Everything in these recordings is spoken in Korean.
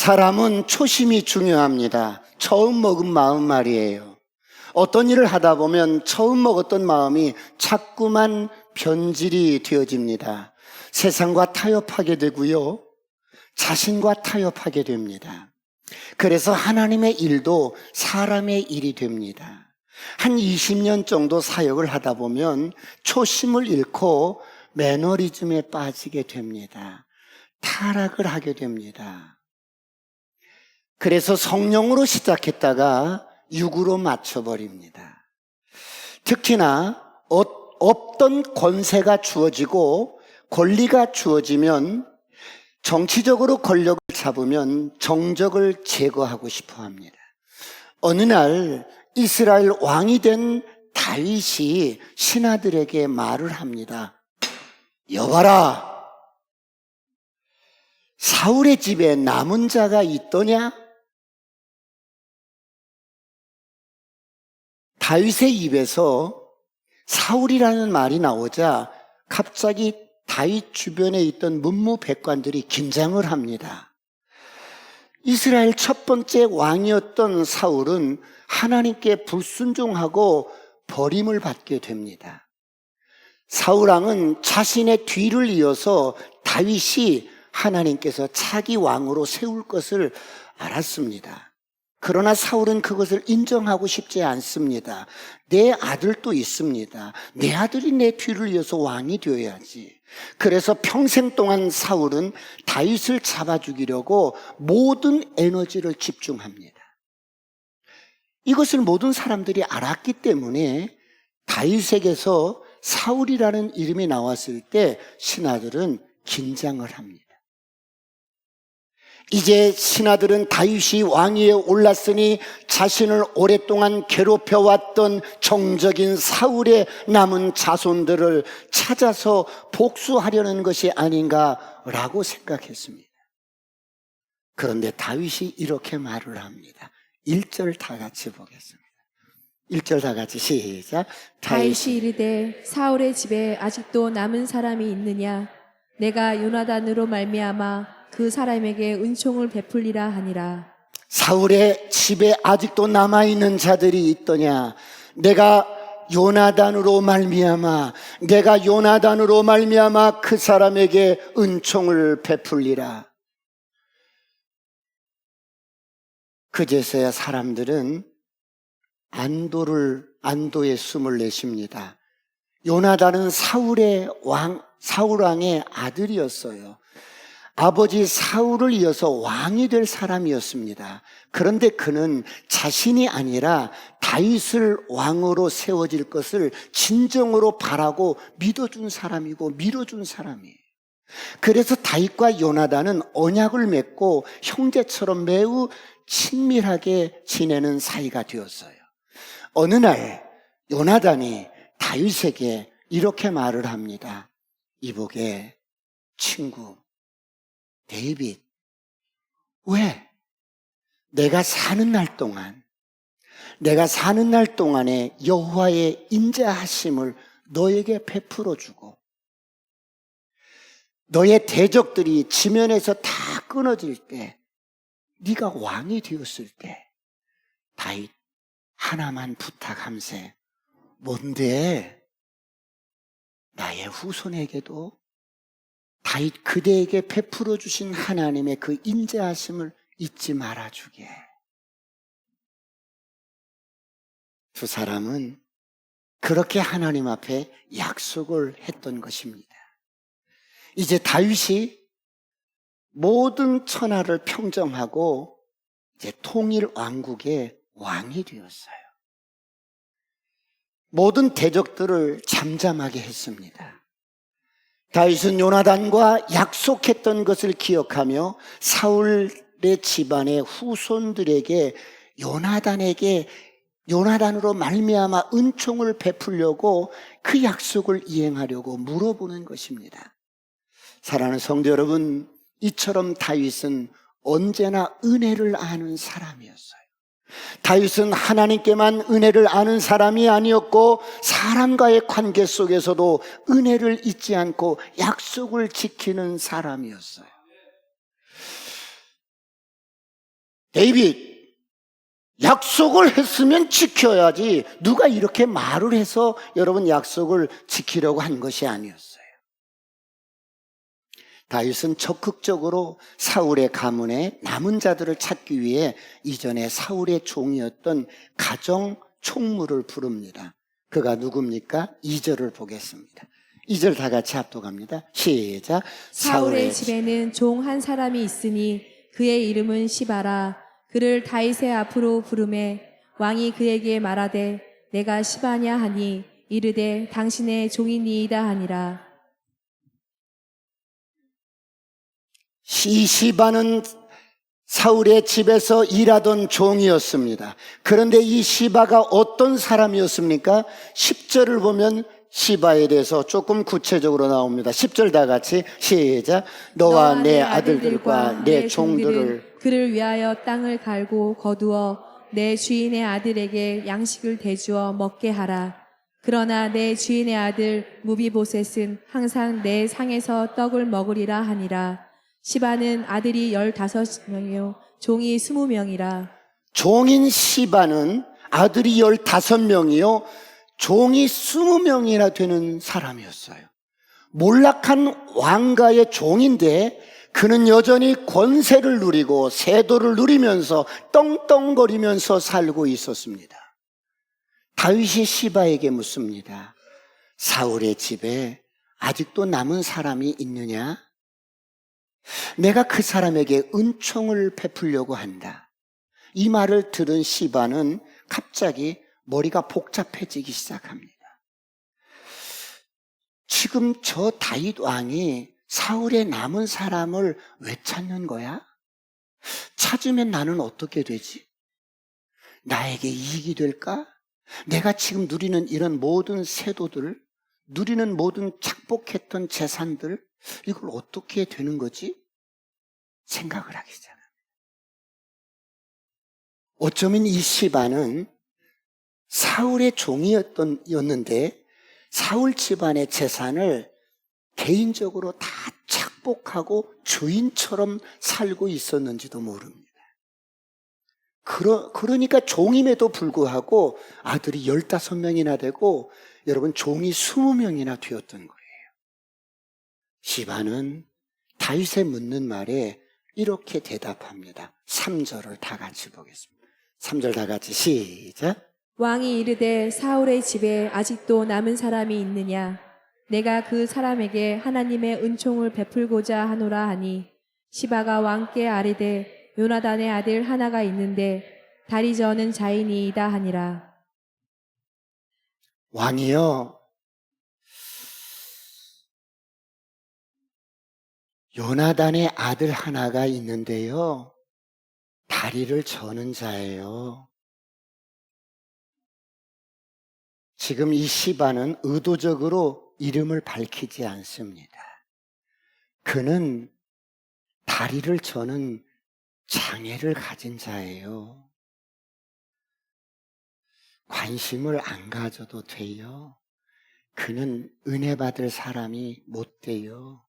사람은 초심이 중요합니다. 처음 먹은 마음 말이에요. 어떤 일을 하다 보면 처음 먹었던 마음이 자꾸만 변질이 되어집니다. 세상과 타협하게 되고요, 자신과 타협하게 됩니다. 그래서 하나님의 일도 사람의 일이 됩니다. 한 20년 정도 사역을 하다 보면 초심을 잃고 매너리즘에 빠지게 됩니다. 타락을 하게 됩니다. 그래서 성령으로 시작했다가 육으로 맞춰버립니다. 특히나 없던 권세가 주어지고 권리가 주어지면 정치적으로 권력을 잡으면 정적을 제거하고 싶어 합니다. 어느 날 이스라엘 왕이 된 다윗이 신하들에게 말을 합니다. 여봐라, 사울의 집에 남은 자가 있더냐? 다윗의 입에서 사울이라는 말이 나오자 갑자기 다윗 주변에 있던 문무백관들이 긴장을 합니다. 이스라엘 첫 번째 왕이었던 사울은 하나님께 불순종하고 버림을 받게 됩니다. 사울왕은 자신의 뒤를 이어서 다윗이 하나님께서 차기 왕으로 세울 것을 알았습니다. 그러나 사울은 그것을 인정하고 싶지 않습니다. 내 아들도 있습니다. 내 아들이 내 뒤를 이어서 왕이 되어야지. 그래서 평생 동안 사울은 다윗을 잡아 죽이려고 모든 에너지를 집중합니다. 이것을 모든 사람들이 알았기 때문에 다윗에게서 사울이라는 이름이 나왔을 때 신하들은 긴장을 합니다. 이제 신하들은 다윗이 왕위에 올랐으니 자신을 오랫동안 괴롭혀왔던 정적인 사울의 남은 자손들을 찾아서 복수하려는 것이 아닌가라고 생각했습니다. 그런데 다윗이 이렇게 말을 합니다. 1절 다 같이 보겠습니다. 1절 다 같이 시작. 다윗이 이르되 사울의 집에 아직도 남은 사람이 있느냐? 내가 요나단으로 말미암아 그 사람에게 은총을 베풀리라 하니라. 사울의 집에 아직도 남아있는 자들이 있더냐? 내가 요나단으로 말미암아 그 사람에게 은총을 베풀리라. 그제서야 사람들은 안도의 숨을 내쉽니다. 요나단은 사울 왕의 아들이었어요. 아버지 사울을 이어서 왕이 될 사람이었습니다. 그런데 그는 자신이 아니라 다윗을 왕으로 세워질 것을 진정으로 바라고 믿어준 사람이고 밀어준 사람이에요. 그래서 다윗과 요나단은 언약을 맺고 형제처럼 매우 친밀하게 지내는 사이가 되었어요. 어느 날 요나단이 다윗에게 이렇게 말을 합니다. 이보게, 친구 데이빗, 왜 내가 사는 날 동안에 여호와의 인자하심을 너에게 베풀어 주고 너의 대적들이 지면에서 다 끊어질 때, 네가 왕이 되었을 때 다윗 하나만 부탁함세. 뭔데? 나의 후손에게도 다윗 그대에게 베풀어 주신 하나님의 그 인자하심을 잊지 말아주게. 두 사람은 그렇게 하나님 앞에 약속을 했던 것입니다. 이제 다윗이 모든 천하를 평정하고 이제 통일 왕국의 왕이 되었어요. 모든 대적들을 잠잠하게 했습니다. 다윗은 요나단과 약속했던 것을 기억하며 사울의 집안의 후손들에게 요나단으로 말미암아 은총을 베풀려고 그 약속을 이행하려고 물어보는 것입니다. 사랑하는 성도 여러분, 이처럼 다윗은 언제나 은혜를 아는 사람이었어요. 다윗은 하나님께만 은혜를 아는 사람이 아니었고 사람과의 관계 속에서도 은혜를 잊지 않고 약속을 지키는 사람이었어요. 데이빗, 약속을 했으면 지켜야지. 누가 이렇게 말을 해서 여러분 약속을 지키려고 한 것이 아니었어요. 다윗은 적극적으로 사울의 가문에 남은 자들을 찾기 위해 이전에 사울의 종이었던 가정 총무를 부릅니다. 그가 누굽니까? 2절을 보겠습니다. 2절 다 같이 합독합니다. 시작. 사울의 집에는 종 한 사람이 있으니 그의 이름은 시바라. 그를 다윗의 앞으로 부르매 왕이 그에게 말하되 내가 시바냐 하니 이르되 당신의 종이니이다 하니라. 이 시바는 사울의 집에서 일하던 종이었습니다. 그런데 이 시바가 어떤 사람이었습니까? 10절을 보면 시바에 대해서 조금 구체적으로 나옵니다. 10절 다 같이 시작. 너와 내 아들들과 내 종들을 그를 위하여 땅을 갈고 거두어 내 주인의 아들에게 양식을 대주어 먹게 하라. 그러나 내 주인의 아들 무비보셋은 항상 내 상에서 떡을 먹으리라 하니라. 시바는 아들이 15명이요 종이 20명이라. 종인 시바는 아들이 15명이요 종이 20명이나 되는 사람이었어요. 몰락한 왕가의 종인데 그는 여전히 권세를 누리고 세도를 누리면서 떵떵거리면서 살고 있었습니다. 다윗이 시바에게 묻습니다. 사울의 집에 아직도 남은 사람이 있느냐? 내가 그 사람에게 은총을 베풀려고 한다. 이 말을 들은 시바는 갑자기 머리가 복잡해지기 시작합니다. 지금 저 다윗 왕이 사울의 남은 사람을 왜 찾는 거야? 찾으면 나는 어떻게 되지? 나에게 이익이 될까? 내가 지금 누리는 이런 모든 세도들, 누리는 모든 착복했던 재산들, 이걸 어떻게 되는 거지? 생각을 하기 시작합니다. 어쩌면 이 시바는 사울의 종이었는데 사울 집안의 재산을 개인적으로 다 착복하고 주인처럼 살고 있었는지도 모릅니다. 그러니까 종임에도 불구하고 아들이 15명이나 되고 여러분 종이 20명이나 되었던 거예요. 시바는 다윗의 묻는 말에 이렇게 대답합니다. 3절을 다 같이 보겠습니다. 3절 다 같이 시작. 왕이 이르되 사울의 집에 아직도 남은 사람이 있느냐? 내가 그 사람에게 하나님의 은총을 베풀고자 하노라 하니 시바가 왕께 아뢰되 요나단의 아들 하나가 있는데 다리 저는 자인이이다 하니라. 왕이요, 요나단의 아들 하나가 있는데요, 다리를 저는 자예요. 지금 이 시바는 의도적으로 이름을 밝히지 않습니다. 그는 다리를 저는 장애를 가진 자예요. 관심을 안 가져도 돼요. 그는 은혜 받을 사람이 못 돼요.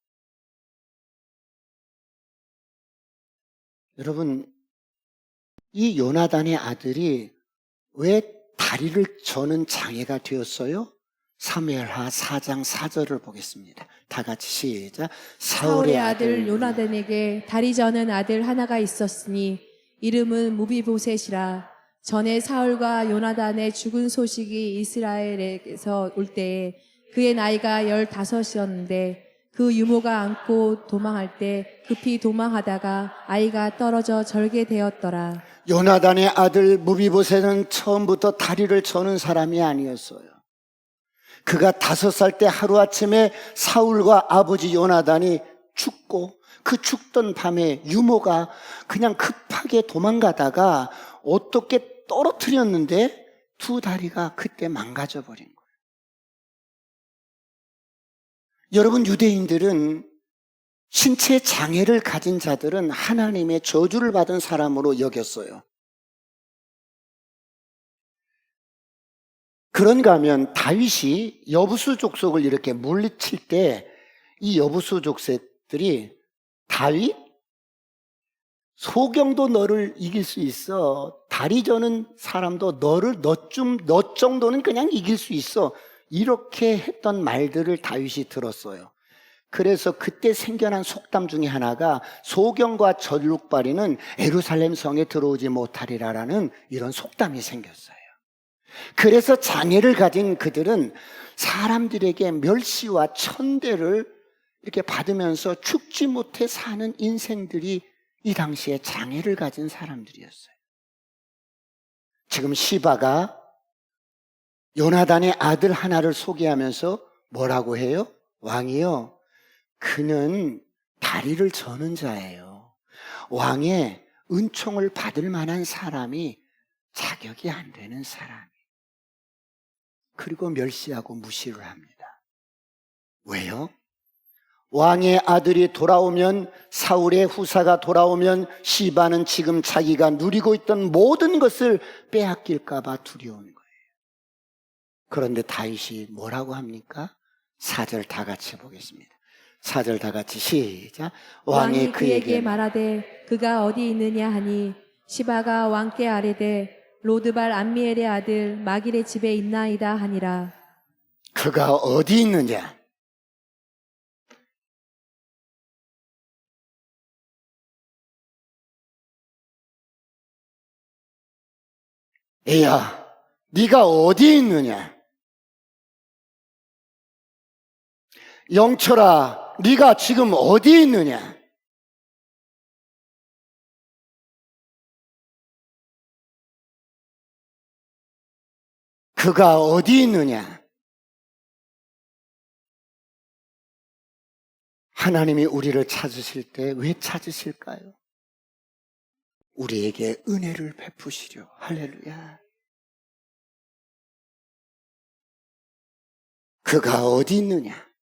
여러분, 이 요나단의 아들이 왜 다리를 저는 장애가 되었어요? 사무엘하 4장 4절을 보겠습니다. 다 같이 시작. 사울의 아들 요나단에게 다리 저는 아들 하나가 있었으니 이름은 무비보셋이라. 전에 사울과 요나단의 죽은 소식이 이스라엘에서 올 때에 그의 나이가 15이었는데 그 유모가 안고 도망할 때 급히 도망하다가 아이가 떨어져 절게 되었더라. 요나단의 아들 무비보셋은 처음부터 다리를 저는 사람이 아니었어요. 그가 5살 때 하루아침에 사울과 아버지 요나단이 죽고 그 죽던 밤에 유모가 그냥 급하게 도망가다가 어떻게 떨어뜨렸는데 두 다리가 그때 망가져 버린 거예요. 여러분, 유대인들은 신체 장애를 가진 자들은 하나님의 저주를 받은 사람으로 여겼어요. 그런가 하면 다윗이 여부수 족속을 이렇게 물리칠 때 이 여부수 족속들이 다윗, 소경도 너를 이길 수 있어. 다리 저는 사람도 너 정도는 그냥 이길 수 있어. 이렇게 했던 말들을 다윗이 들었어요. 그래서 그때 생겨난 속담 중에 하나가 소경과 전룩발이는 예루살렘 성에 들어오지 못하리라라는 이런 속담이 생겼어요. 그래서 장애를 가진 그들은 사람들에게 멸시와 천대를 이렇게 받으면서 죽지 못해 사는 인생들이 이 당시에 장애를 가진 사람들이었어요. 지금 시바가 요나단의 아들 하나를 소개하면서 뭐라고 해요? 왕이요, 그는 다리를 저는 자예요. 왕의 은총을 받을 만한 사람이 자격이 안 되는 사람이. 그리고 멸시하고 무시를 합니다. 왜요? 왕의 아들이 돌아오면, 사울의 후사가 돌아오면 시바는 지금 자기가 누리고 있던 모든 것을 빼앗길까 봐 두려운 거예요. 그런데 다윗이 뭐라고 합니까? 4절 다 같이 보겠습니다. 4절 다 같이 시작. 왕이 그에게 말하되 그가 어디 있느냐 하니 시바가 왕께 아뢰되 로드발 암미엘의 아들 마길의 집에 있나이다 하니라. 그가 어디 있느냐? 애야, 네가 어디 있느냐? 영철아, 네가 지금 어디 있느냐? 그가 어디 있느냐? 하나님이 우리를 찾으실 때 왜 찾으실까요? 우리에게 은혜를 베푸시려. 할렐루야. 그가 어디 있느냐?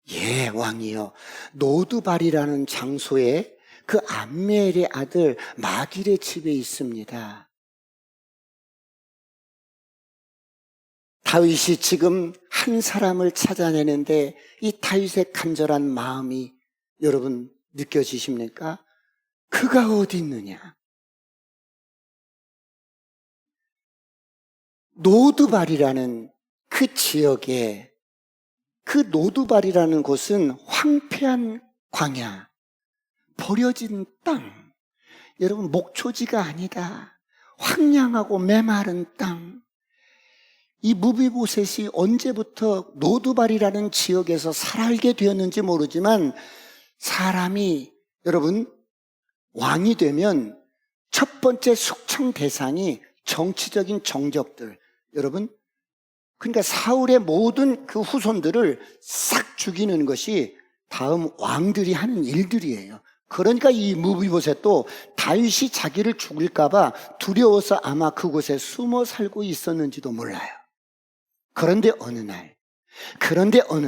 예, 왕이여. 노드발이라는 장소에 그 암미엘의 아들 마길의 집에 있습니다. 다윗이 지금 한 사람을 찾아내는데 이 다윗의 간절한 마음이 여러분 느껴지십니까? 그가 어디 있느냐? 노드발이라는 그 지역에, 그 노드발이라는 곳은 황폐한 광야, 버려진 땅, 여러분 목초지가 아니다. 황량하고 메마른 땅. 이 무비보셋이 언제부터 노드발이라는 지역에서 살게 되었는지 모르지만, 사람이 여러분 왕이 되면 첫 번째 숙청 대상이 정치적인 정적들, 여러분, 그러니까 사울의 모든 그 후손들을 싹 죽이는 것이 다음 왕들이 하는 일들이에요. 그러니까 이 무비보셋도 다윗이 자기를 죽일까 봐 두려워서 아마 그곳에 숨어 살고 있었는지도 몰라요. 그런데 어느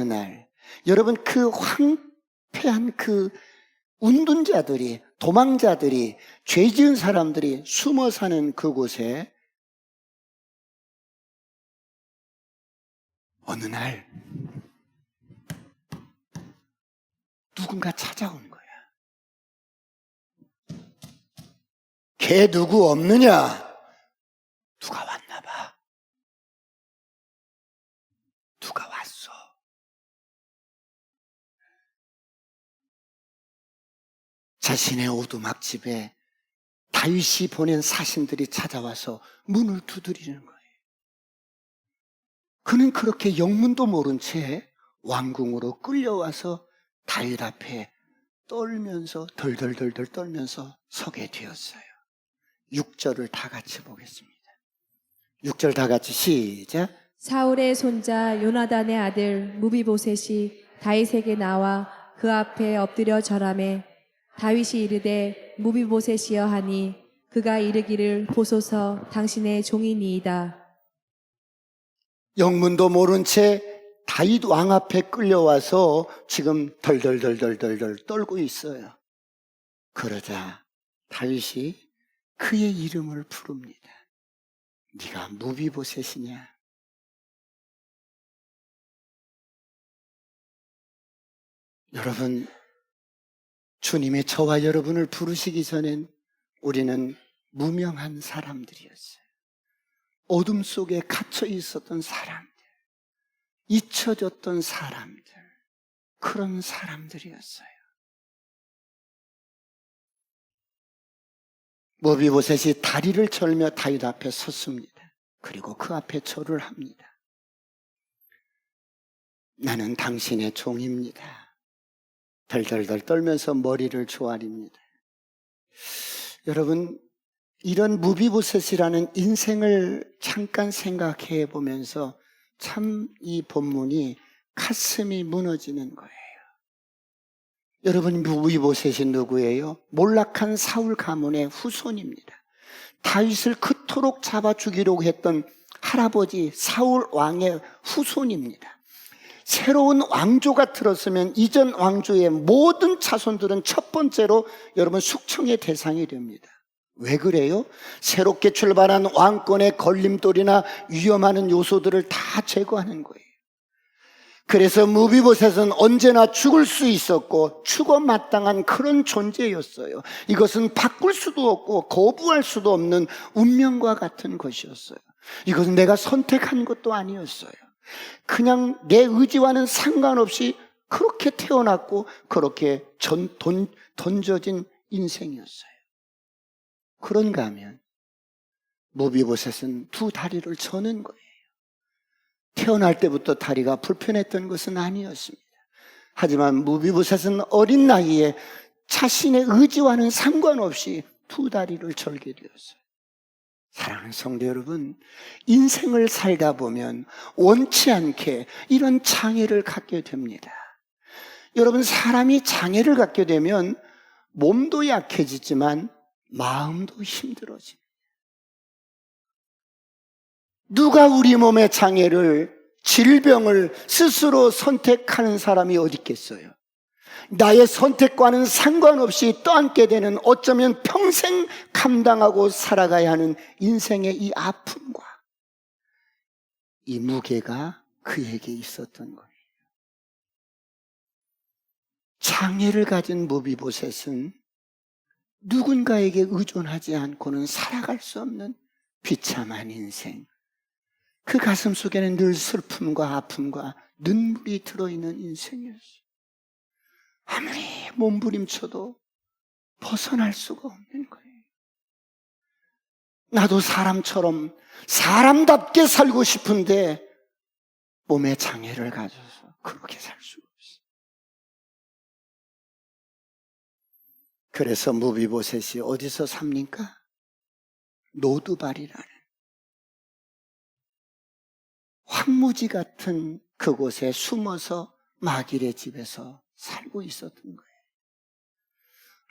날 여러분, 그 황폐한 그 운둔자들이, 도망자들이, 죄 지은 사람들이 숨어 사는 그곳에 어느 날 누군가 찾아온 거야. 걔 누구 없느냐? 누가 왔나 봐. 누가 왔어. 자신의 오두막집에 다윗이 보낸 사신들이 찾아와서 문을 두드리는 거예요. 그는 그렇게 영문도 모른 채 왕궁으로 끌려와서 다윗 앞에 떨면서 덜덜덜덜 떨면서 서게 되었어요. 6절을 다 같이 보겠습니다. 6절 다 같이 시작. 사울의 손자 요나단의 아들 무비보셋이 다윗에게 나와 그 앞에 엎드려 절하매 다윗이 이르되 무비보셋이여 하니 그가 이르기를 보소서 당신의 종이니이다. 영문도 모른 채 다윗 왕 앞에 끌려와서 지금 덜덜덜덜덜 떨고 있어요. 그러자 다윗이 그의 이름을 부릅니다. 네가 무비보셋이냐? 여러분, 주님의 저와 여러분을 부르시기 전엔 우리는 무명한 사람들이었어요. 어둠 속에 갇혀 있었던 사람들, 잊혀졌던 사람들, 그런 사람들이었어요. 모비보셋이 다리를 절며 다윗 앞에 섰습니다. 그리고 그 앞에 절을 합니다. 나는 당신의 종입니다. 덜덜덜 떨면서 머리를 조아립니다. 여러분, 이런 무비보셋이라는 인생을 잠깐 생각해 보면서 참 이 본문이 가슴이 무너지는 거예요. 여러분, 무비보셋이 누구예요? 몰락한 사울 가문의 후손입니다. 다윗을 그토록 잡아 죽이려고 했던 할아버지 사울 왕의 후손입니다. 새로운 왕조가 들었으면 이전 왕조의 모든 자손들은 첫 번째로 여러분 숙청의 대상이 됩니다. 왜 그래요? 새롭게 출발한 왕권의 걸림돌이나 위험하는 요소들을 다 제거하는 거예요. 그래서 무비보셋은 언제나 죽을 수 있었고 죽어 마땅한 그런 존재였어요. 이것은 바꿀 수도 없고 거부할 수도 없는 운명과 같은 것이었어요. 이것은 내가 선택한 것도 아니었어요. 그냥 내 의지와는 상관없이 그렇게 태어났고 그렇게 던져진 인생이었어요. 그런가 하면 무비보셋은 두 다리를 저는 거예요. 태어날 때부터 다리가 불편했던 것은 아니었습니다. 하지만 무비보셋은 어린 나이에 자신의 의지와는 상관없이 두 다리를 절게 되었어요. 사랑하는 성도 여러분, 인생을 살다 보면 원치 않게 이런 장애를 갖게 됩니다. 여러분, 사람이 장애를 갖게 되면 몸도 약해지지만 마음도 힘들어집니다. 누가 우리 몸의 장애를, 질병을 스스로 선택하는 사람이 어디 있겠어요? 나의 선택과는 상관없이 떠안게 되는, 어쩌면 평생 감당하고 살아가야 하는 인생의 이 아픔과 이 무게가 그에게 있었던 거예요. 장애를 가진 무비보셋은 누군가에게 의존하지 않고는 살아갈 수 없는 비참한 인생, 그 가슴 속에는 늘 슬픔과 아픔과 눈물이 들어있는 인생이었어요. 아무리 몸부림쳐도 벗어날 수가 없는 거예요. 나도 사람처럼 사람답게 살고 싶은데 몸에 장애를 가져서 그렇게 살 수가 없어요. 그래서 무비보셋이 어디서 삽니까? 노두발이라는 황무지 같은 그곳에 숨어서 마길의 집에서 살고 있었던 거예요.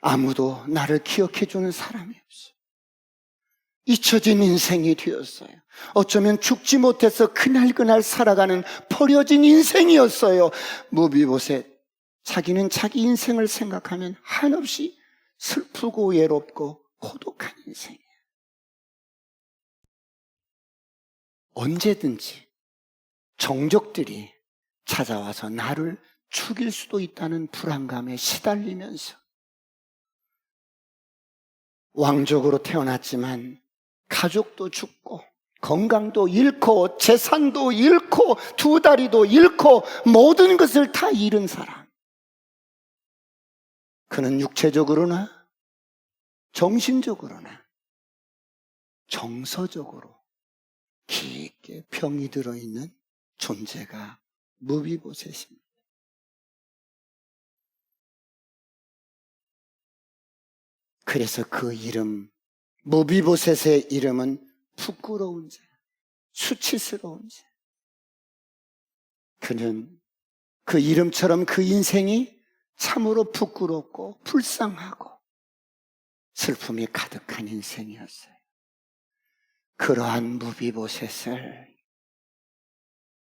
아무도 나를 기억해주는 사람이 없어요. 잊혀진 인생이 되었어요. 어쩌면 죽지 못해서 그날그날 살아가는 버려진 인생이었어요. 무비보셋, 자기는 자기 인생을 생각하면 한없이 슬프고 외롭고 고독한 인생이에요. 언제든지 정적들이 찾아와서 나를 죽일 수도 있다는 불안감에 시달리면서 왕족으로 태어났지만 가족도 죽고 건강도 잃고 재산도 잃고 두 다리도 잃고 모든 것을 다 잃은 사람. 그는 육체적으로나 정신적으로나 정서적으로 깊게 병이 들어있는 존재가 무비보셋입니다. 그래서 그 이름, 무비보셋의 이름은 부끄러운 자, 수치스러운 자. 그는 그 이름처럼 그 인생이 참으로 부끄럽고 불쌍하고 슬픔이 가득한 인생이었어요. 그러한 무비보셋을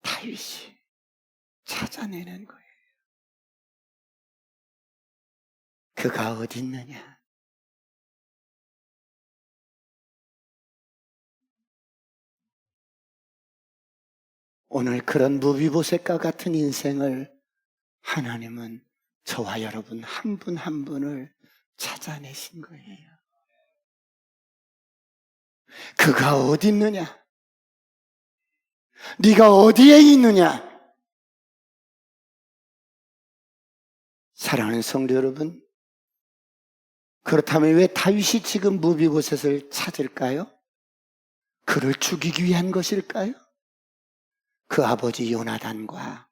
다윗이 찾아내는 거예요. 그가 어디 있느냐? 오늘 그런 무비보셋과 같은 인생을 하나님은 저와 여러분 한 분 한 분을 찾아내신 거예요. 그가 어디 있느냐? 네가 어디에 있느냐? 사랑하는 성도 여러분, 그렇다면 왜 다윗이 지금 무비보셋을 찾을까요? 그를 죽이기 위한 것일까요? 그 아버지 요나단과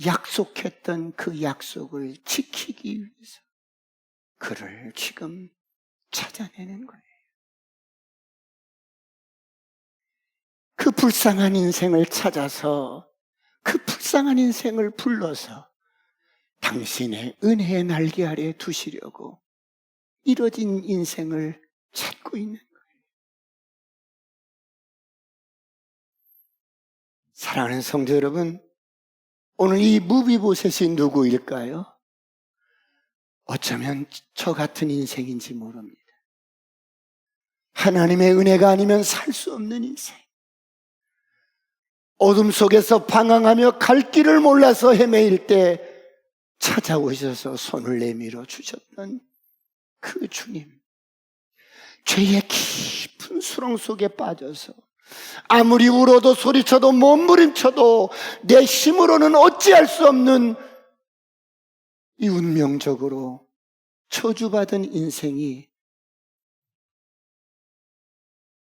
약속했던 그 약속을 지키기 위해서 그를 지금 찾아내는 거예요. 그 불쌍한 인생을 찾아서 그 불쌍한 인생을 불러서 당신의 은혜의 날개 아래 두시려고 이뤄진 인생을 찾고 있는 거예요. 사랑하는 성도 여러분, 오늘 이 무비보셋이 누구일까요? 어쩌면 저 같은 인생인지 모릅니다. 하나님의 은혜가 아니면 살 수 없는 인생. 어둠 속에서 방황하며 갈 길을 몰라서 헤매일 때 찾아오셔서 손을 내밀어 주셨던 그 주님. 죄의 깊은 수렁 속에 빠져서 아무리 울어도 소리쳐도 몸부림쳐도 내 힘으로는 어찌할 수 없는 이 운명적으로 저주받은 인생이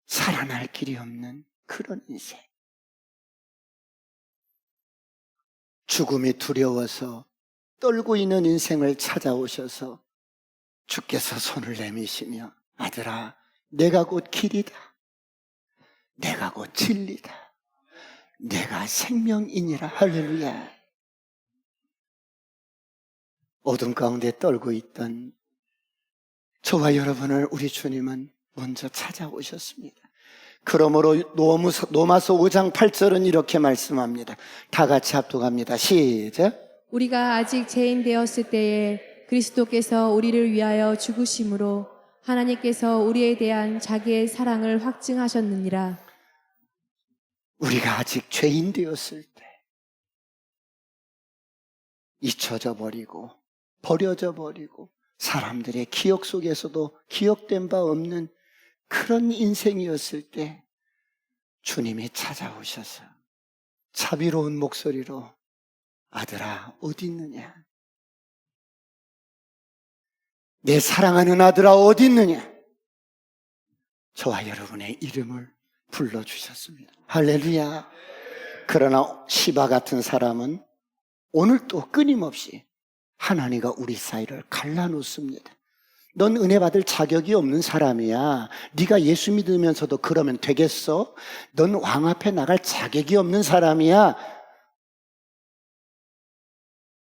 살아날 길이 없는 그런 인생. 죽음이 두려워서 떨고 있는 인생을 찾아오셔서 주께서 손을 내미시며 아들아, 내가 곧 길이다. 내가 곧 진리다. 내가 생명이니라. 할렐루야. 어둠 가운데 떨고 있던 저와 여러분을 우리 주님은 먼저 찾아오셨습니다. 그러므로 로마서 5장 8절은 이렇게 말씀합니다. 다 같이 합독합니다. 시작. 우리가 아직 죄인 되었을 때에 그리스도께서 우리를 위하여 죽으심으로 하나님께서 우리에 대한 자기의 사랑을 확증하셨느니라. 우리가 아직 죄인 되었을 때 잊혀져 버리고 버려져 버리고 사람들의 기억 속에서도 기억된 바 없는 그런 인생이었을 때 주님이 찾아오셔서 자비로운 목소리로 아들아 어디 있느냐? 내 사랑하는 아들아 어디 있느냐? 저와 여러분의 이름을 불러주셨습니다. 할렐루야. 그러나 시바 같은 사람은 오늘 또 끊임없이 하나님과 우리 사이를 갈라놓습니다. 넌 은혜 받을 자격이 없는 사람이야. 네가 예수 믿으면서도 그러면 되겠어? 넌 왕 앞에 나갈 자격이 없는 사람이야.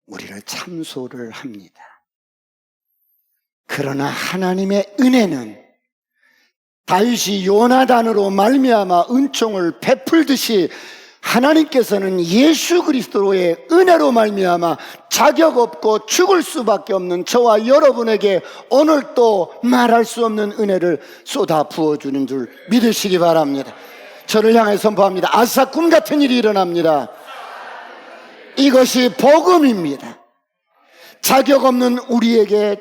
우리를 참소를 합니다. 그러나 하나님의 은혜는 다윗이 요나단으로 말미암아 은총을 베풀듯이 하나님께서는 예수 그리스도의 은혜로 말미암아 자격 없고 죽을 수밖에 없는 저와 여러분에게 오늘 또 말할 수 없는 은혜를 쏟아 부어주는 줄 믿으시기 바랍니다. 저를 향해 선포합니다. 아사 꿈 같은 일이 일어납니다. 이것이 복음입니다. 자격 없는 우리에게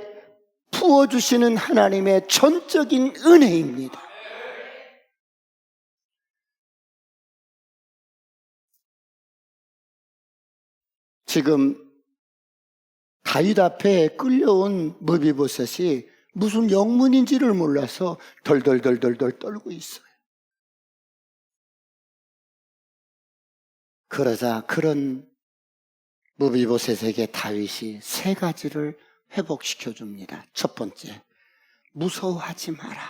부어주시는 하나님의 전적인 은혜입니다. 지금 다윗 앞에 끌려온 무비보셋이 무슨 영문인지를 몰라서 덜덜덜덜 떨고 있어요. 그러자 그런 무비보셋에게 다윗이 세 가지를 회복시켜 줍니다. 첫 번째, 무서워하지 마라.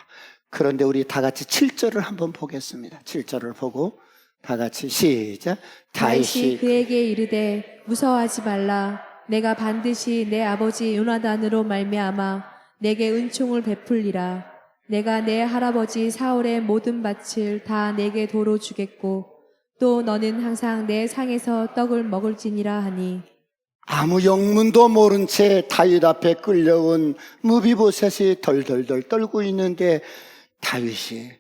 그런데 우리 다 같이 7절을 한번 보겠습니다. 7절을 보고 다 같이 시작. 다윗이 그에게 이르되 무서워하지 말라. 내가 반드시 내 아버지 요나단으로 말미암아 내게 은총을 베풀리라. 내가 내 할아버지 사울의 모든 밭을 다 내게 도로 주겠고 또 너는 항상 내 상에서 떡을 먹을지니라 하니. 아무 영문도 모른 채 다윗 앞에 끌려온 무비보셋이 덜덜덜 떨고 있는데 다윗이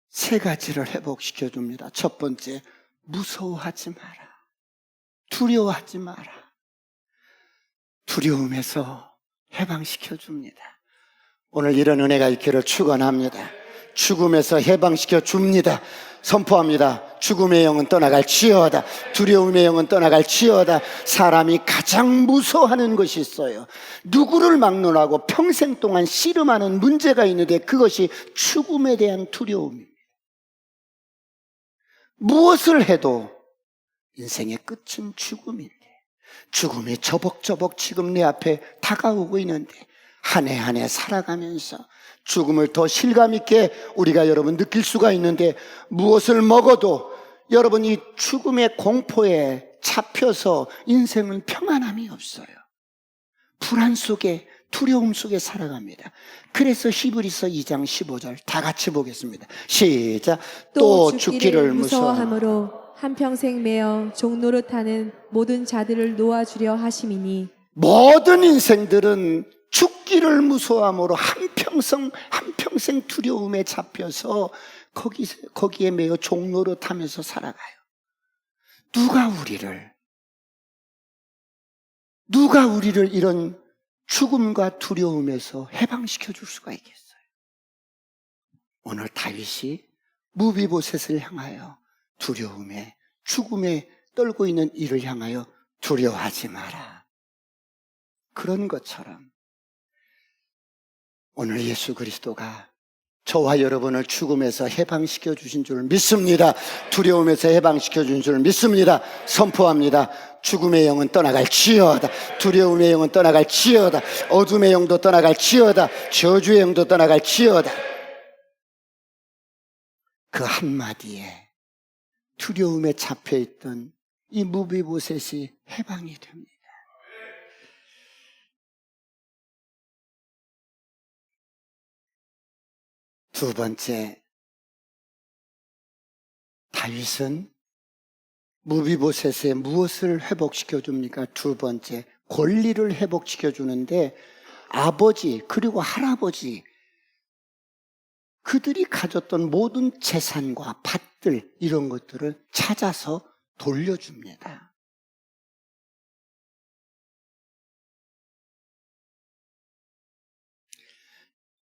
세 가지를 회복시켜 줍니다. 첫 번째, 무서워하지 마라. 두려워하지 마라. 두려움에서 해방시켜 줍니다. 오늘 이런 은혜가 있기를 축원합니다. 죽음에서 해방시켜 줍니다. 선포합니다. 죽음의 영은 떠나갈지어다. 두려움의 영은 떠나갈지어다. 사람이 가장 무서워하는 것이 있어요. 누구를 막론하고 평생 동안 씨름하는 문제가 있는데 그것이 죽음에 대한 두려움입니다. 무엇을 해도 인생의 끝은 죽음인데, 죽음이 저벅저벅 지금 내 앞에 다가오고 있는데 한 해 한 해 살아가면서 죽음을 더 실감있게 우리가 여러분 느낄 수가 있는데, 무엇을 먹어도 여러분 이 죽음의 공포에 잡혀서 인생은 평안함이 없어요. 불안 속에, 두려움 속에 살아갑니다. 그래서 히브리서 2장 15절 다 같이 보겠습니다. 시작. 또 죽기를 무서워함으로 한평생 매어 종노릇하는 모든 자들을 놓아주려 하심이니. 모든 인생들은 죽기를 무서워함으로 한평생 두려움에 잡혀서 거기에 매어 종노릇하면서 살아가요. 누가 우리를 이런 죽음과 두려움에서 해방시켜 줄 수가 있겠어요? 오늘 다윗이 무비보셋을 향하여 두려움에, 죽음에 떨고 있는 이를 향하여 두려워하지 마라, 그런 것처럼 오늘 예수 그리스도가 저와 여러분을 죽음에서 해방시켜 주신 줄 믿습니다. 두려움에서 해방시켜 주신 줄 믿습니다. 선포합니다. 죽음의 영은 떠나갈지어다. 두려움의 영은 떠나갈지어다. 어둠의 영도 떠나갈지어다. 저주의 영도 떠나갈지어다. 그 한마디에 두려움에 잡혀있던 이 무비보셋이 해방이 됩니다. 두 번째, 다윗은 무비보셋에 무엇을 회복시켜 줍니까? 두 번째, 권리를 회복시켜 주는데 아버지 그리고 할아버지, 그들이 가졌던 모든 재산과 밭들, 이런 것들을 찾아서 돌려줍니다.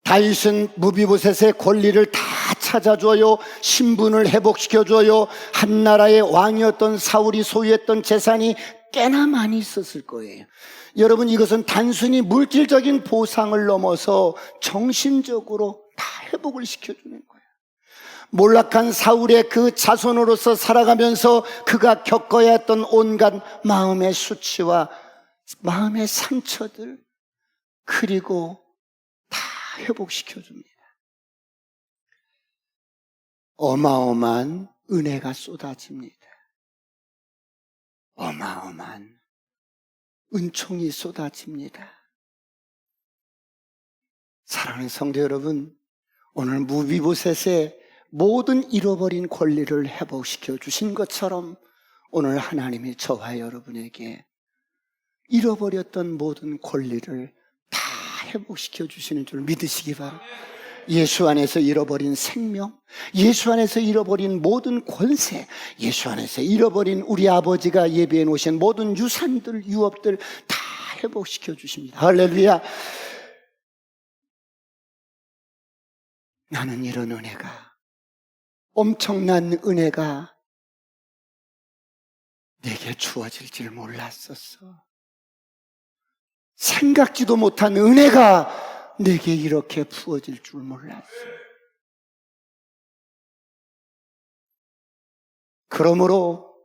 다윗은 무비보셋의 권리를 다 찾아줘요. 신분을 회복시켜줘요. 한 나라의 왕이었던 사울이 소유했던 재산이 꽤나 많이 있었을 거예요. 여러분, 이것은 단순히 물질적인 보상을 넘어서 정신적으로 다 회복을 시켜주는 거예요. 몰락한 사울의 그 자손으로서 살아가면서 그가 겪어야 했던 온갖 마음의 수치와 마음의 상처들, 그리고 다 회복시켜줍니다. 어마어마한 은혜가 쏟아집니다. 어마어마한 은총이 쏟아집니다. 사랑하는 성도 여러분, 오늘 무비보셋의 모든 잃어버린 권리를 회복시켜 주신 것처럼 오늘 하나님이 저와 여러분에게 잃어버렸던 모든 권리를 다 회복시켜 주시는 줄 믿으시기 바랍니다. 예수 안에서 잃어버린 생명, 예수 안에서 잃어버린 모든 권세, 예수 안에서 잃어버린 우리 아버지가 예비해 놓으신 모든 유산들, 유업들 다 회복시켜 주십니다. 할렐루야. 나는 이런 은혜가, 엄청난 은혜가 내게 주어질 줄 몰랐었어. 생각지도 못한 은혜가 내게 이렇게 부어질 줄 몰랐어. 그러므로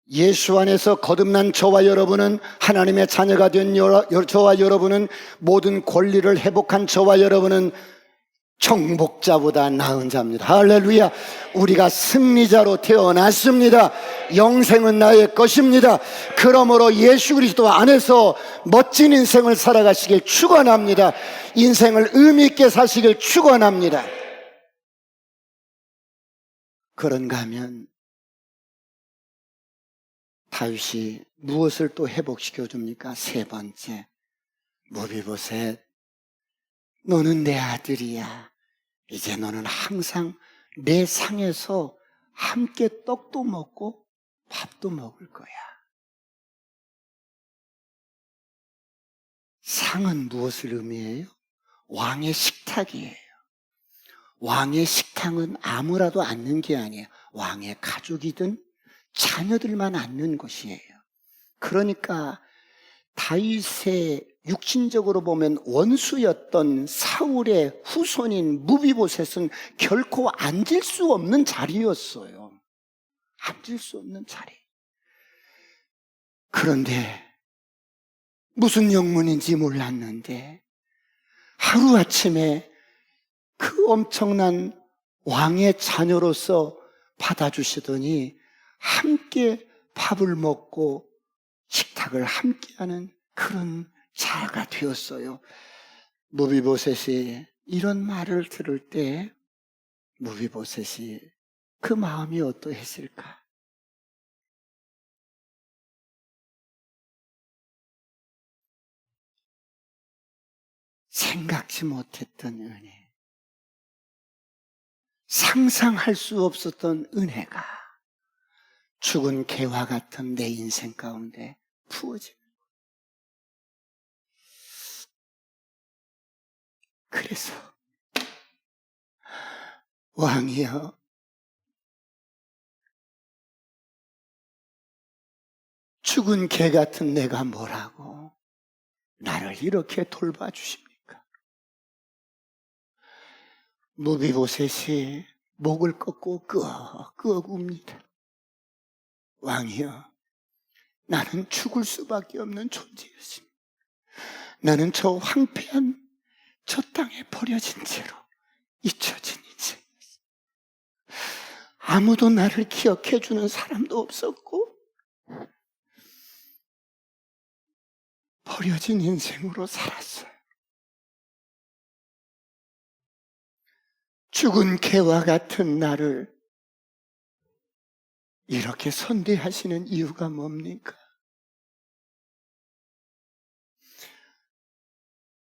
예수 안에서 거듭난 저와 여러분은, 하나님의 자녀가 된 저와 여러분은, 모든 권리를 회복한 저와 여러분은 정복자보다 나은 자입니다. 할렐루야. 우리가 승리자로 태어났습니다. 영생은 나의 것입니다. 그러므로 예수 그리스도 안에서 멋진 인생을 살아가시길 축원합니다. 인생을 의미 있게 사시길 축원합니다. 그런가 하면 다윗이 무엇을 또 회복시켜 줍니까? 세 번째, 무비보셋, 너는 내 아들이야. 이제 너는 항상 내 상에서 함께 떡도 먹고 밥도 먹을 거야. 상은 무엇을 의미해요? 왕의 식탁이에요. 왕의 식탁은 아무라도 앉는 게 아니에요. 왕의 가족이든 자녀들만 앉는 것이에요. 그러니까 다윗의 육신적으로 보면 원수였던 사울의 후손인 무비보셋은 결코 앉을 수 없는 자리였어요. 앉을 수 없는 자리. 그런데 무슨 영문인지 몰랐는데 하루아침에 그 엄청난 왕의 자녀로서 받아주시더니 함께 밥을 먹고 식탁을 함께하는 그런 자가 되었어요. 무비보셋이 이런 말을 들을 때 무비보셋이 그 마음이 어떠했을까? 생각지 못했던 은혜, 상상할 수 없었던 은혜가 죽은 개와 같은 내 인생 가운데 부어지는 거예요. 그래서 왕이여, 죽은 개 같은 내가 뭐라고 나를 이렇게 돌봐주십니까? 무비보셋이 목을 꺾고 끄억 웁니다. 왕이여, 나는 죽을 수밖에 없는 존재였습니다. 나는 저 황폐한 저 땅에 버려진 채로 잊혀진 인생이었습니다. 아무도 나를 기억해 주는 사람도 없었고 버려진 인생으로 살았어요. 죽은 개와 같은 나를 이렇게 선대하시는 이유가 뭡니까?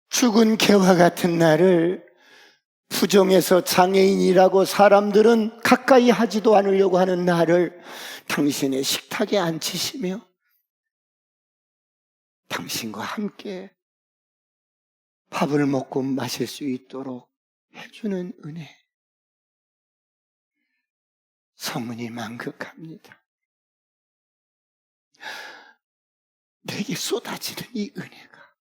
죽은 개와 같은 나를 부정해서 장애인이라고 사람들은 가까이 하지도 않으려고 하는 나를 당신의 식탁에 앉히시며 당신과 함께 밥을 먹고 마실 수 있도록 해주는 은혜. 성은이 만극합니다. 내게 쏟아지는 이 은혜가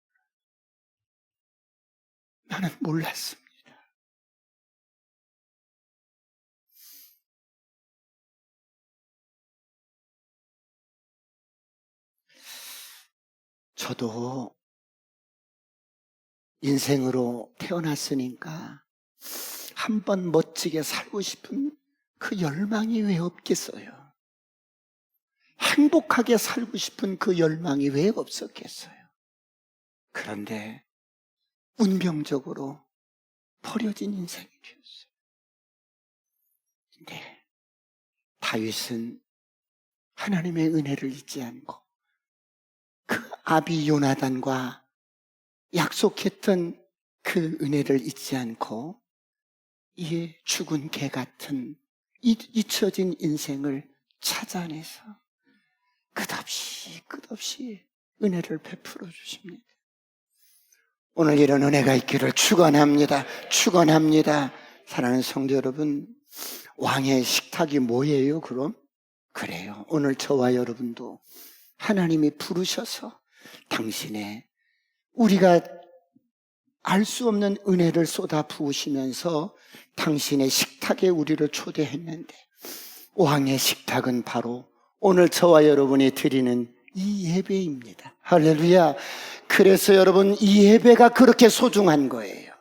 나는 몰랐습니다. 저도 인생으로 태어났으니까 한번 멋지게 살고 싶은 그 열망이 왜 없겠어요? 행복하게 살고 싶은 그 열망이 왜 없었겠어요? 그런데 운명적으로 버려진 인생이 되었어요. 근데 다윗은 하나님의 은혜를 잊지 않고 그 아비 요나단과 약속했던 그 은혜를 잊지 않고 이 죽은 개 같은 잊혀진 인생을 찾아내서 끝없이 은혜를 베풀어 주십니다. 오늘 이런 은혜가 있기를 축원합니다. 사랑하는 성도 여러분, 왕의 식탁이 뭐예요 그럼? 그래요. 오늘 저와 여러분도 하나님이 부르셔서 당신의 우리가 알 수 없는 은혜를 쏟아 부으시면서 당신의 식탁에 우리를 초대했는데 왕의 식탁은 바로 오늘 저와 여러분이 드리는 이 예배입니다. 할렐루야. 그래서 여러분, 이 예배가 그렇게 소중한 거예요.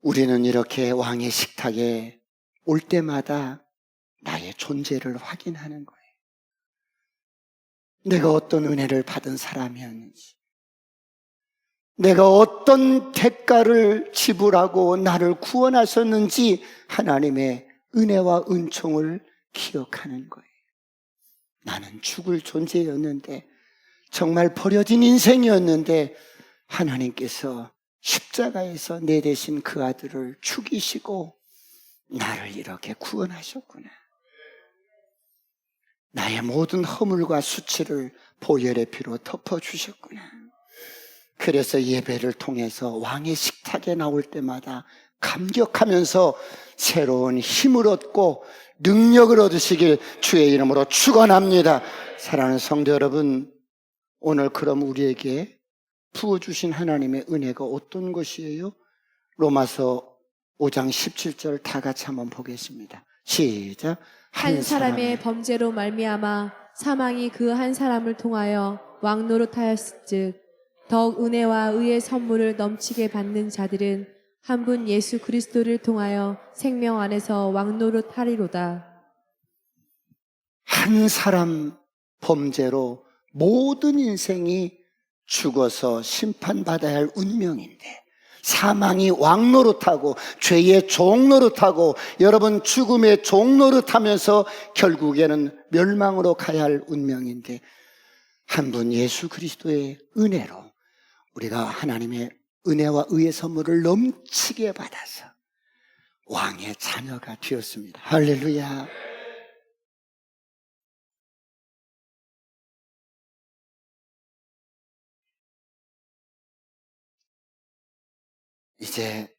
우리는 이렇게 왕의 식탁에 올 때마다 나의 존재를 확인하는 거예요. 내가 어떤 은혜를 받은 사람이었는지, 내가 어떤 대가를 지불하고 나를 구원하셨는지 하나님의 은혜와 은총을 기억하는 거예요. 나는 죽을 존재였는데, 정말 버려진 인생이었는데 하나님께서 십자가에서 내 대신 그 아들을 죽이시고 나를 이렇게 구원하셨구나. 나의 모든 허물과 수치를 보혈의 피로 덮어주셨구나. 그래서 예배를 통해서 왕의 식탁에 나올 때마다 감격하면서 새로운 힘을 얻고 능력을 얻으시길 주의 이름으로 축원합니다. 사랑하는 성도 여러분, 오늘 그럼 우리에게 부어주신 하나님의 은혜가 어떤 것이에요? 로마서 5장 17절 다 같이 한번 보겠습니다. 시작. 한 사람의 범죄로 말미암아 사망이 그 한 사람을 통하여 왕노릇하였은즉 더욱 은혜와 의의 선물을 넘치게 받는 자들은 한 분 예수 그리스도를 통하여 생명 안에서 왕노릇하리로다. 한 사람 범죄로 모든 인생이 죽어서 심판받아야 할 운명인데, 사망이 왕노릇하고 죄의 종노릇하고 여러분 죽음의 종노릇하면서 결국에는 멸망으로 가야 할 운명인데, 한 분 예수 그리스도의 은혜로 우리가 하나님의 은혜와 의의 선물을 넘치게 받아서 왕의 자녀가 되었습니다. 할렐루야. 이제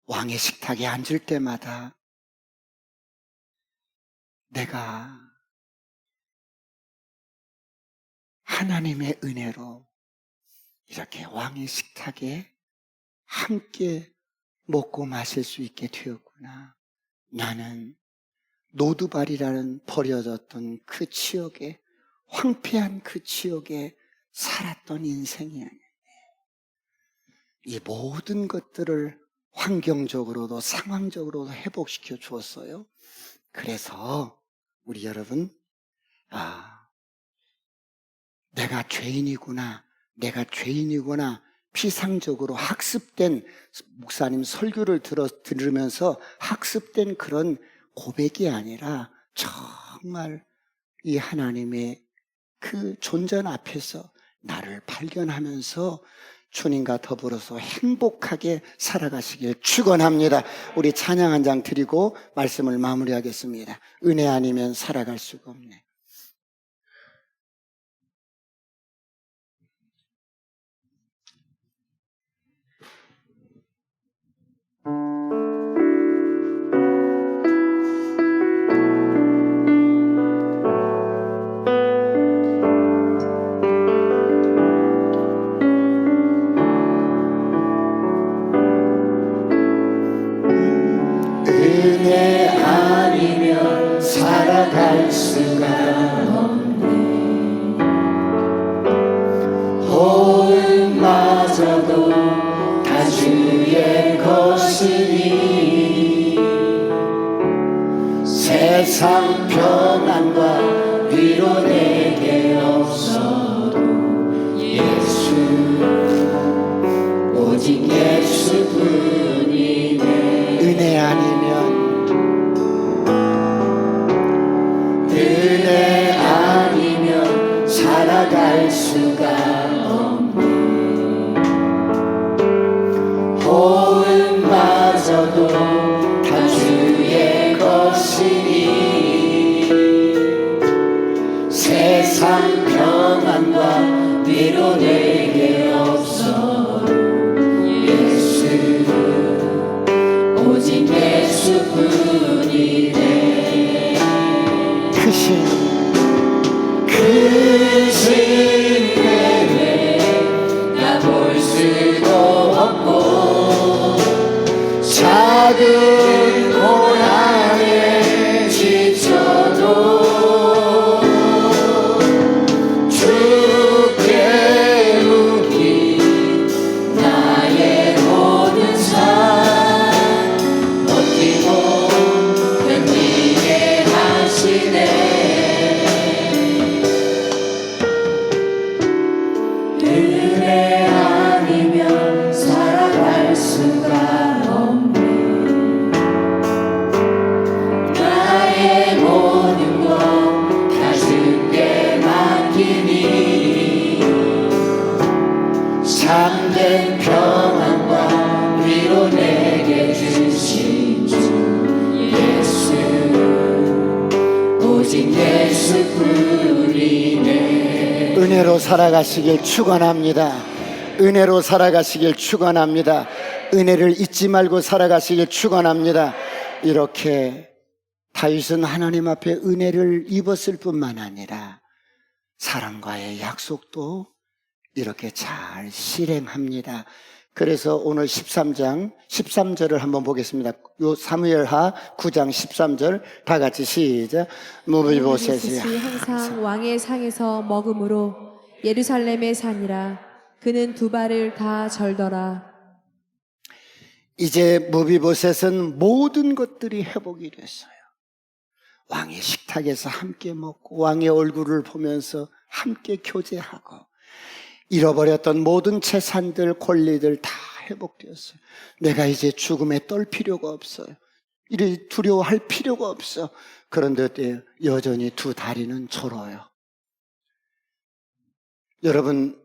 왕의 식탁에 앉을 때마다 내가 하나님의 은혜로 이렇게 왕의 식탁에 함께 먹고 마실 수 있게 되었구나. 나는 노두발이라는 버려졌던 그 지역에, 황폐한 그 지역에 살았던 인생이 아니야. 이 모든 것들을 환경적으로도 상황적으로도 회복시켜 주었어요. 그래서 우리 여러분, 내가 죄인이구나 피상적으로 학습된, 목사님 설교를 들으면서 학습된 그런 고백이 아니라 정말 이 하나님의 그 존재 앞에서 나를 발견하면서 주님과 더불어서 행복하게 살아가시길 축원합니다. 우리 찬양 한 장 드리고 말씀을 마무리하겠습니다. 은혜 아니면 살아갈 수가 없네. 은혜 아니면 살아갈 수가 없네. 호흡마저도 다 주의 것이니 세상 평안과 위로 내게 없어도 예수, 오직 예수뿐이네. 은혜 아니면 살아갈 수가 없네. 호흡마저도 다 주의 것이니 세상 평안과 위로 내게 없어도 예수, 오직 예수뿐이네. 크신 은혜 나 볼 수도 없고 작은 고난에 지쳐도 주께 묻기 나의 모든 삶 버티고 견디게 하시네. 은혜 아니면 살아갈 수가 없네. 나의 모든 것 다 주께 맡기니 참된 평안과 위로 내게 주신 주 예수, 은혜로 살아가시길 축원합니다. 은혜로 살아가시길 축원합니다. 은혜를 잊지 말고 살아가시길 축원합니다. 이렇게 다윗은 하나님 앞에 은혜를 입었을 뿐만 아니라 사람과의 약속도 이렇게 잘 실행합니다. 그래서 오늘 13장 13절을 한번 보겠습니다. 요 사무엘하 9장 13절 다 같이 시작. 무비보셋이 항상 왕의 상에서 먹음으로 예루살렘에 사니라. 그는 두 발을 다 절더라. 이제 무비보셋은 모든 것들이 회복이 됐어요. 왕의 식탁에서 함께 먹고 왕의 얼굴을 보면서 함께 교제하고 잃어버렸던 모든 재산들, 권리들 다 회복되었어요. 내가 이제 죽음에 떨 필요가 없어요. 이래 두려워할 필요가 없어. 그런데 여전히 두 다리는 저러요. 여러분,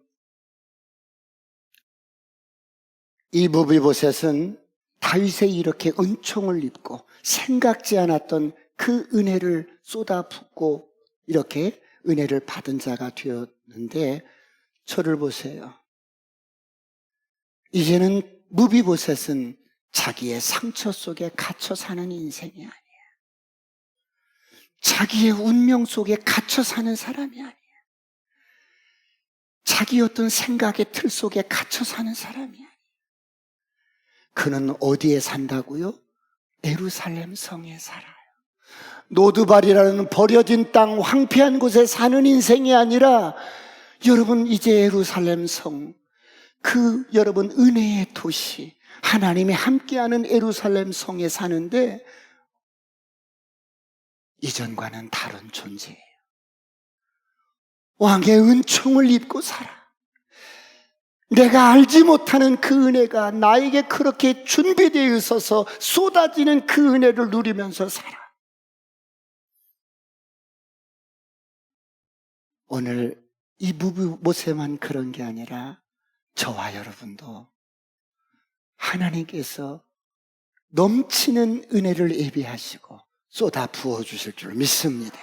이 무비보셋은 다윗에 이렇게 은총을 입고 생각지 않았던 그 은혜를 쏟아붓고 이렇게 은혜를 받은 자가 되었는데, 저를 보세요. 이제는 무비보셋은 자기의 상처 속에 갇혀 사는 인생이 아니야. 자기의 운명 속에 갇혀 사는 사람이 아니야. 자기 어떤 생각의 틀 속에 갇혀 사는 사람이 아니야. 그는 어디에 산다고요? 예루살렘 성에 살아요. 노드발이라는 버려진 땅, 황폐한 곳에 사는 인생이 아니라, 여러분 이제 예루살렘 성, 그 여러분 은혜의 도시, 하나님이 함께하는 예루살렘 성에 사는데 이전과는 다른 존재예요. 왕의 은총을 입고 살아. 내가 알지 못하는 그 은혜가 나에게 그렇게 준비되어 있어서 쏟아지는 그 은혜를 누리면서 살아. 오늘 이 무비보셋만 그런 게 아니라 저와 여러분도 하나님께서 넘치는 은혜를 예비하시고 쏟아 부어주실 줄 믿습니다.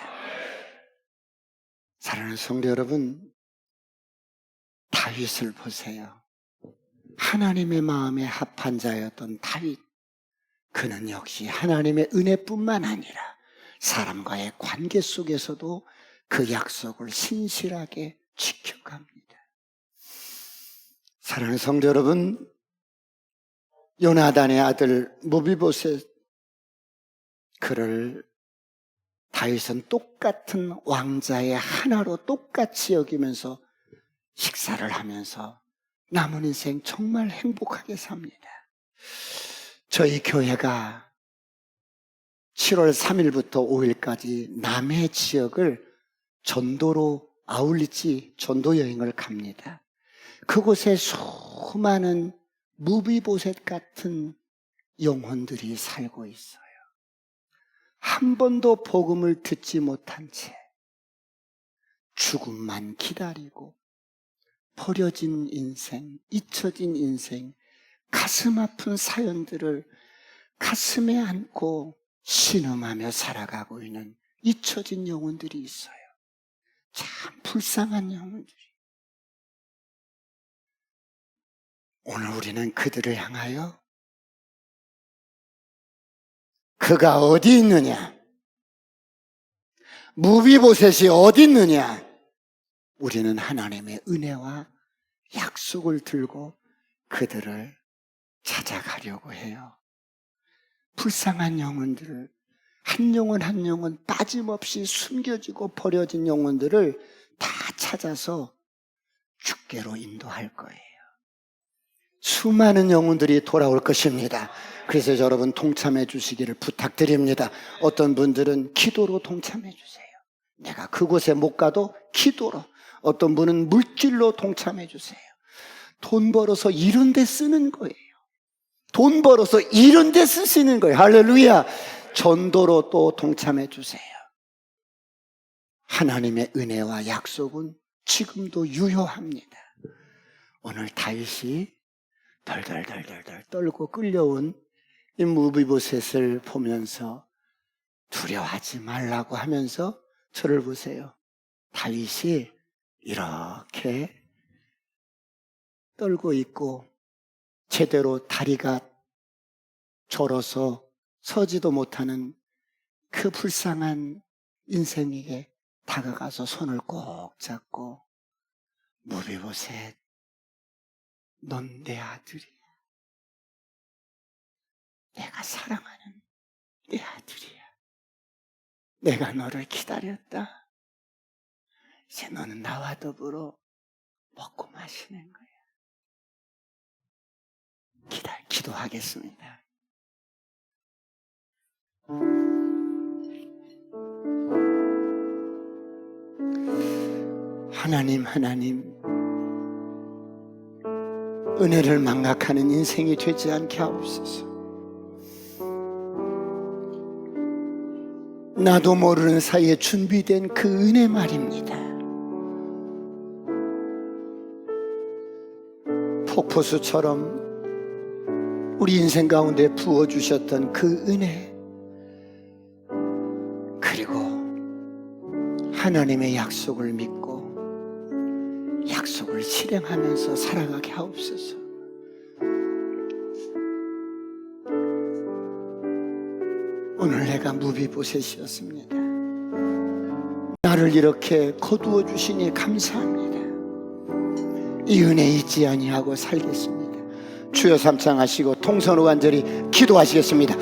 사랑하는 성도 여러분, 다윗을 보세요. 하나님의 마음에 합한 자였던 다윗, 그는 역시 하나님의 은혜뿐만 아니라 사람과의 관계 속에서도 그 약속을 신실하게 지켜갑니다. 사랑하는 성도 여러분, 요나단의 아들 무비보셋, 그를 다윗은 똑같은 왕자의 하나로 똑같이 여기면서 식사를 하면서 남은 인생 정말 행복하게 삽니다. 저희 교회가 7월 3일부터 5일까지 남해 지역을 전도로 아울리지 전도 여행을 갑니다. 그곳에 수많은 무비보셋 같은 영혼들이 살고 있어요. 한 번도 복음을 듣지 못한 채 죽음만 기다리고 버려진 인생, 잊혀진 인생, 가슴 아픈 사연들을 가슴에 안고 신음하며 살아가고 있는 잊혀진 영혼들이 있어요. 참 불쌍한 영혼들이. 오늘 우리는 그들을 향하여 그가 어디 있느냐? 무비보셋이 어디 있느냐? 우리는 하나님의 은혜와 약속을 들고 그들을 찾아가려고 해요. 불쌍한 영혼들을, 한 영혼 한 영혼 빠짐없이 숨겨지고 버려진 영혼들을 다 찾아서 주께로 인도할 거예요. 수많은 영혼들이 돌아올 것입니다. 그래서 여러분 동참해 주시기를 부탁드립니다. 어떤 분들은 기도로 동참해 주세요. 내가 그곳에 못 가도 기도로. 어떤 분은 물질로 동참해 주세요. 돈 벌어서 이런 데 쓰는 거예요. 돈 벌어서 이런 데 쓰시는 거예요. 할렐루야. 전도로 또 동참해 주세요. 하나님의 은혜와 약속은 지금도 유효합니다. 오늘 다윗이 덜덜덜덜 떨고 끌려온 이 무비보셋을 보면서 두려워하지 말라고 하면서 저를 보세요. 다윗이 이렇게 떨고 있고 제대로 다리가 졸어서 서지도 못하는 그 불쌍한 인생에게 다가가서 손을 꼭 잡고 무비보셋, 넌 내 아들이야. 내가 사랑하는 내 아들이야. 내가 너를 기다렸다. 이제 너는 나와 더불어 먹고 마시는 거야. 기도하겠습니다. 하나님, 은혜를 망각하는 인생이 되지 않게 하옵소서. 나도 모르는 사이에 준비된 그 은혜 말입니다. 폭포수처럼 우리 인생 가운데 부어주셨던 그 은혜, 그리고 하나님의 약속을 믿고 약속을 실행하면서 살아가게 하옵소서. 오늘 내가 무비보셋이었습니다. 나를 이렇게 거두어 주시니 감사합니다. 이 은혜 잊지 아니하고 살겠습니다. 주여 삼창하시고 통성으로 간절히 기도하시겠습니다.